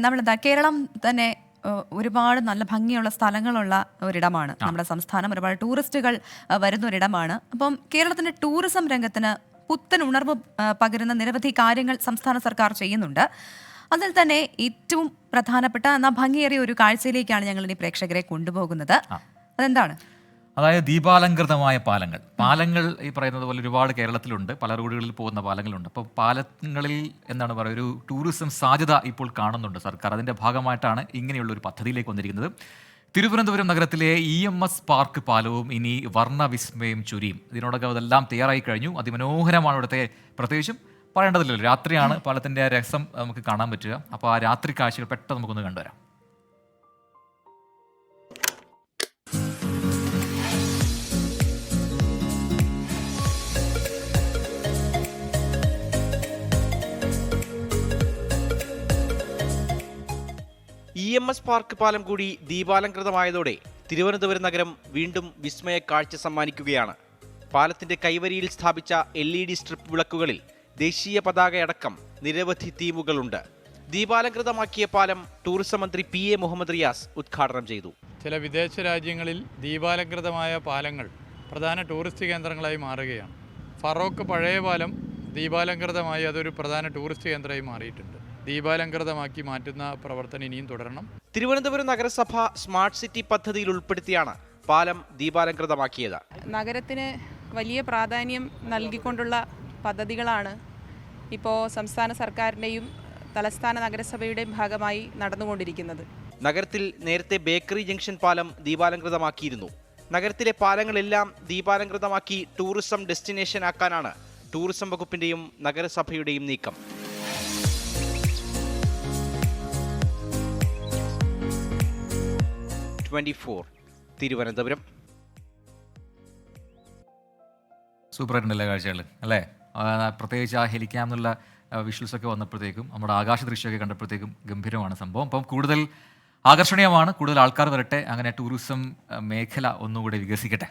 നമ്മളെന്താ കേരളം തന്നെ ഒരുപാട് നല്ല ഭംഗിയുള്ള സ്ഥലങ്ങളുള്ള ഒരിടമാണ് നമ്മുടെ സംസ്ഥാനം. ഒരുപാട് ടൂറിസ്റ്റുകൾ വരുന്ന ഒരിടമാണ്. അപ്പം കേരളത്തിന്റെ ടൂറിസം രംഗത്തിന് പുത്തൻ ഉണർവ് പകരുന്ന നിരവധി കാര്യങ്ങൾ സംസ്ഥാന സർക്കാർ ചെയ്യുന്നുണ്ട്. അതിൽ തന്നെ ഏറ്റവും പ്രധാനപ്പെട്ട എന്നാൽ ഭംഗിയേറിയ ഒരു കാഴ്ചയിലേക്കാണ് ഞങ്ങൾ ഇനി പ്രേക്ഷകരെ കൊണ്ടുപോകുന്നത്. അതെന്താണ്? അതായത് ദീപാലങ്കൃതമായ പാലങ്ങൾ ഈ പറയുന്നത് പോലെ ഒരുപാട് കേരളത്തിലുണ്ട്. പല റോഡുകളിൽ പോകുന്ന പാലങ്ങളുണ്ട്. അപ്പോൾ പാലങ്ങളിൽ എന്താണ് പറയുക, ഒരു ടൂറിസം സാധ്യത ഇപ്പോൾ കാണുന്നുണ്ട് സർക്കാർ. അതിൻ്റെ ഭാഗമായിട്ടാണ് ഇങ്ങനെയുള്ള ഒരു പദ്ധതിയിലേക്ക് വന്നിരിക്കുന്നത്. തിരുവനന്തപുരം നഗരത്തിലെ EMS പാർക്ക് പാലവും ഇനി വർണ്ണവിസ്മയം ചൊരിയും. ഇതിനോടൊക്കെ അതെല്ലാം തയ്യാറായി കഴിഞ്ഞു. അതിമനോഹരമാണ് ഇവിടുത്തെ, പ്രത്യേകിച്ചും പറയേണ്ടതില്ലല്ലോ, രാത്രിയാണ് പാലത്തിൻ്റെ രസം നമുക്ക് കാണാൻ പറ്റുക. അപ്പോൾ ആ രാത്രി കാഴ്ചകൾ പെട്ടെന്ന് നമുക്കൊന്ന് കണ്ടുവരാം. EMS പാർക്ക് പാലം കൂടി ദീപാലങ്കൃതമായതോടെ തിരുവനന്തപുരം നഗരം വീണ്ടും വിസ്മയ കാഴ്ച സമ്മാനിക്കുകയാണ്. പാലത്തിന്റെ കൈവരിയിൽ സ്ഥാപിച്ച LED സ്ട്രിപ്പ് വിളക്കുകളിൽ ദേശീയ പതാകയടക്കം നിരവധി തീമുകളുണ്ട്. ദീപാലങ്കൃതമാക്കിയ പാലം ടൂറിസം മന്ത്രി PA മുഹമ്മദ് റിയാസ് ഉദ്ഘാടനം ചെയ്തു. ചില വിദേശ രാജ്യങ്ങളിൽ ദീപാലങ്കൃതമായ പാലങ്ങൾ പ്രധാന ടൂറിസ്റ്റ് കേന്ദ്രങ്ങളായി മാറുകയാണ്. ഫറോക്ക് പഴയ പാലം ദീപാലങ്കൃതമായി അതൊരു പ്രധാന ടൂറിസ്റ്റ് കേന്ദ്രമായി മാറിയിട്ടുണ്ട്. ദീപാലങ്കൃതമാക്കി മാറ്റുന്ന പ്രവർത്തനം ഇനിയും തുടരണം. തിരുവനന്തപുരം നഗരസഭ സ്മാർട്ട് സിറ്റി പദ്ധതിയിൽ ഉൾപ്പെടുത്തിയാണ് പാലം ദീപാലങ്കൃതമാക്കിയത്. നഗരത്തിന് വലിയ പ്രാധാന്യം നൽകിക്കൊണ്ടുള്ള പദ്ധതികളാണ് ഇപ്പോൾ സംസ്ഥാന സർക്കാരിൻ്റെയും തലസ്ഥാന നഗരസഭയുടെയും ഭാഗമായി നടന്നുകൊണ്ടിരിക്കുന്നത്. നഗരത്തിൽ നേരത്തെ ബേക്കറി ജംഗ്ഷൻ പാലം ദീപാലങ്കൃതമാക്കിയിരുന്നു. നഗരത്തിലെ പാലങ്ങളെല്ലാം ദീപാലങ്കൃതമാക്കി ടൂറിസം ഡെസ്റ്റിനേഷൻ ആക്കാനാണ് ടൂറിസം വകുപ്പിന്റെയും നഗരസഭയുടെയും നീക്കം. തിരുവനന്തപുരം. സൂപ്പറായിട്ടുണ്ടല്ലേ കാഴ്ചകൾ അല്ലേ? പ്രത്യേകിച്ച് ആ ഹെലിക്യാം എന്നുള്ള വിഷ്വൽസൊക്കെ വന്നപ്പോഴത്തേക്കും, നമ്മുടെ ആകാശ ദൃശ്യമൊക്കെ കണ്ടപ്പോഴത്തേക്കും ഗംഭീരമാണ് സംഭവം. അപ്പം കൂടുതൽ ആകർഷണീയമാണ്, കൂടുതൽ ആൾക്കാർ വരട്ടെ, അങ്ങനെ ടൂറിസം മേഖല ഒന്നുകൂടി വികസിക്കട്ടെ.